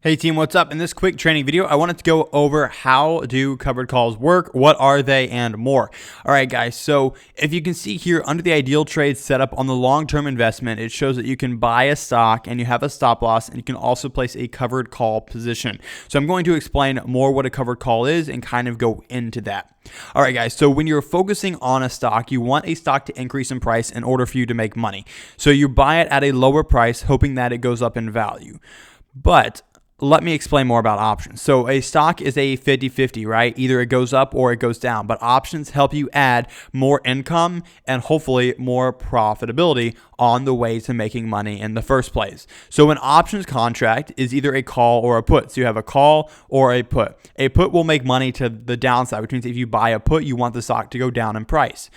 Hey team, what's up? In this quick training video, I wanted to go over how do covered calls work, what are they, and more. All right, guys, so if you can see here under the ideal trade setup on the long-term investment, it shows that you can buy a stock and you have a stop loss, and you can also place a covered call position. So I'm going to explain more what a covered call is and kind of go into that. All right, guys, so when you're focusing on a stock, you want a stock to increase in price in order for you to make money. So you buy it at a lower price, hoping that it goes up in value. But let me explain more about options. So a stock is a 50-50, right? Either it goes up or it goes down, but options help you add more income and hopefully more profitability on the way to making money in the first place. So an options contract is either a call or a put. So you have a call or a put. A put will make money to the downside, which means if you buy a put, you want the stock to go down in price.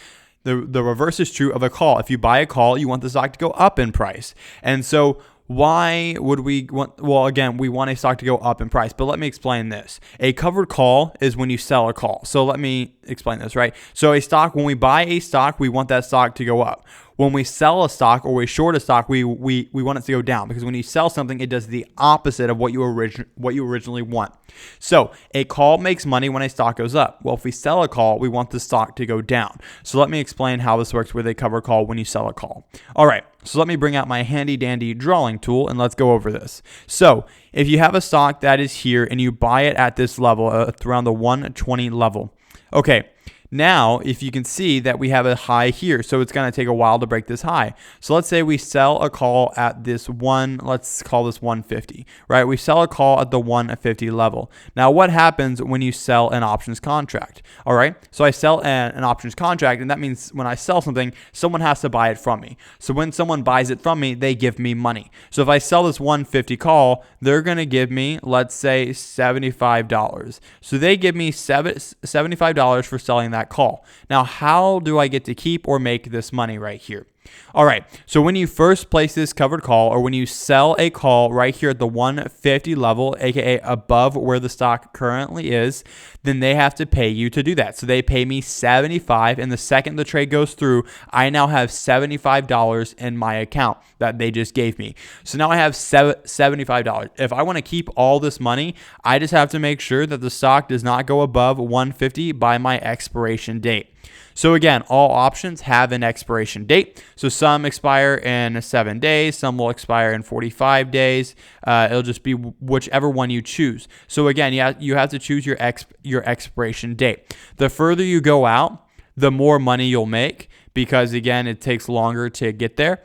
The reverse is true of a call. If you buy a call, you want the stock to go up in price. And so why would we want, well, again, we want a stock to go up in price, but let me explain this. A covered call is when you sell a call. So let me explain this, right? So a stock, when we buy a stock, we want that stock to go up. When we sell a stock or we short a stock, we want it to go down, because when you sell something, it does the opposite of what you originally want. So a call makes money when a stock goes up. Well, if we sell a call, we want the stock to go down. So let me explain how this works with a covered call when you sell a call. All right, so let me bring out my handy dandy drawing tool and let's go over this. So if you have a stock that is here and you buy it at this level, around the 120 level. Okay. Now, if you can see that we have a high here, so it's going to take a while to break this high. So let's say we sell a call at this let's call this 150, right? We sell a call at the 150 level. Now, what happens when you sell an options contract? All right, so I sell an options contract, and that means when I sell something, someone has to buy it from me. So when someone buys it from me, they give me money. So if I sell this 150 call, they're going to give me, let's say, $75. So they give me $75 for selling that call. Now, how do I get to keep or make this money right here? All right, so when you first place this covered call, or when you sell a call right here at the 150 level, aka above where the stock currently is, then they have to pay you to do that. So they pay me $75, and the second the trade goes through, I now have $75 in my account that they just gave me. So now I have $75. If I want to keep all this money, I just have to make sure that the stock does not go above 150 by my expiration date. So again, all options have an expiration date. So some expire in 7 days, some will expire in 45 days. It'll just be whichever one you choose. So again, you have to choose your expiration date. The further you go out, the more money you'll make, because again, it takes longer to get there.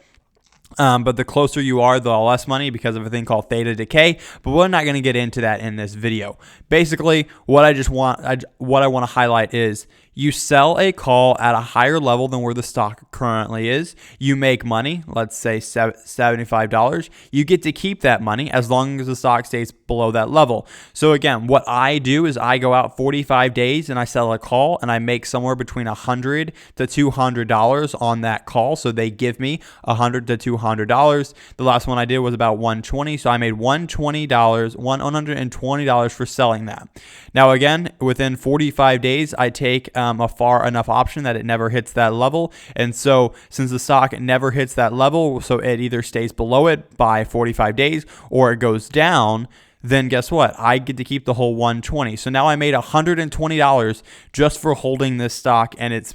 But the closer you are, the less money, because of a thing called theta decay. But we're not going to get into that in this video. Basically, what I want to highlight is you sell a call at a higher level than where the stock currently is. You make money, let's say $75. You get to keep that money as long as the stock stays below that level. So again, what I do is I go out 45 days and I sell a call, and I make somewhere between $100 to $200 on that call. So they give me $100 to $200. The last one I did was about $120. So I made $120 for selling that. Now again, within 45 days, I take a far enough option that it never hits that level. And so since the stock never hits that level, so it either stays below it by 45 days or it goes down, then guess what? I get to keep the whole 120. So now I made $120 just for holding this stock, and it's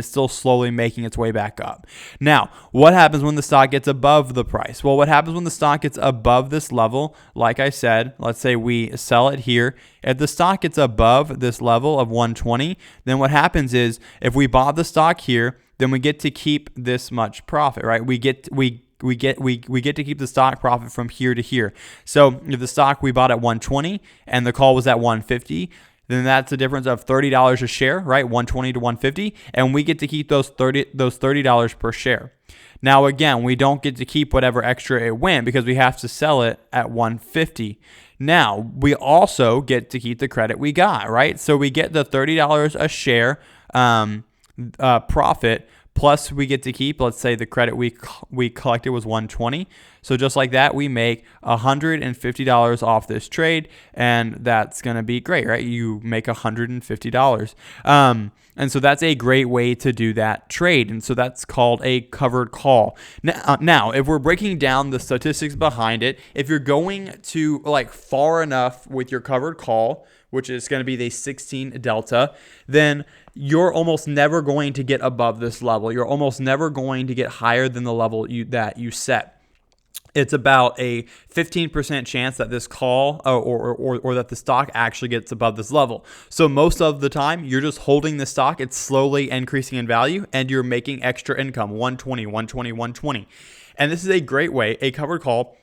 still slowly making its way back up. Now, what happens when the stock gets above the price? Well, what happens when the stock gets above this level? Like I said, let's say we sell it here. If the stock gets above this level of 120, then what happens is if we bought the stock here, then we get to keep this much profit, right? We get to keep the stock profit from here to here. So if the stock we bought at 120 and the call was at 150, then that's a difference of $30 a share, right? 120 to 150, and we get to keep those $30 per share. Now again, we don't get to keep whatever extra it went, because we have to sell it at 150. Now, we also get to keep the credit we got, right? So we get the $30 a share profit, plus we get to keep, let's say the credit we collected was 120. So just like that, we make $150 off this trade, and that's going to be great, right? You make $150. And so that's a great way to do that trade. And so that's called a covered call. Now, if we're breaking down the statistics behind it, if you're going to like far enough with your covered call, which is going to be the 16 delta, then you're almost never going to get above this level. You're almost never going to get higher than the level that you set. It's about a 15% chance that this call or that the stock actually gets above this level. So most of the time, you're just holding the stock. It's slowly increasing in value, and you're making extra income, 120, 120, 120. And this is a great way, a covered call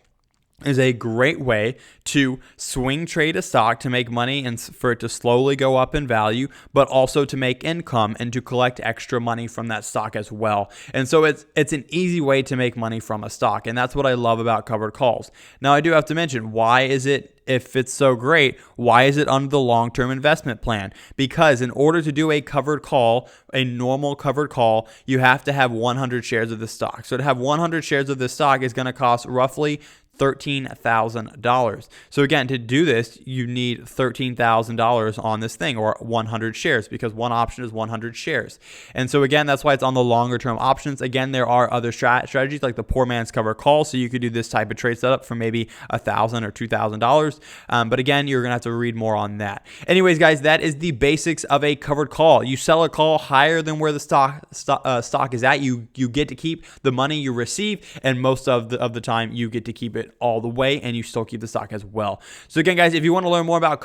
is a great way to swing trade a stock to make money and for it to slowly go up in value, but also to make income and to collect extra money from that stock as well. And so it's an easy way to make money from a stock. And that's what I love about covered calls. Now, I do have to mention, why is it, if it's so great, why is it under the long-term investment plan? Because in order to do a covered call, a normal covered call, you have to have 100 shares of the stock. So to have 100 shares of this stock is going to cost roughly $13,000. So again, to do this, you need $13,000 on this thing, or 100 shares, because one option is 100 shares. And so again, that's why it's on the longer term options. Again, there are other strategies like the poor man's covered call. So you could do this type of trade setup for maybe $1,000 or $2,000. But again, you're gonna have to read more on that. Anyways, guys, that is the basics of a covered call. You sell a call higher than where the stock is at. You get to keep the money you receive, and most of the time you get to keep it all the way, and you still keep the stock as well. So again, guys, if you want to learn more about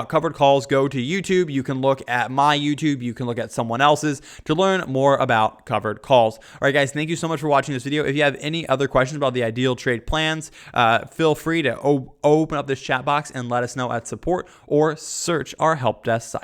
covered calls, go to YouTube. You can look at my YouTube. You can look at someone else's to learn more about covered calls. All right, guys, thank you so much for watching this video. If you have any other questions about the ideal trade plans, feel free to open up this chat box and let us know at support, or search our help desk site.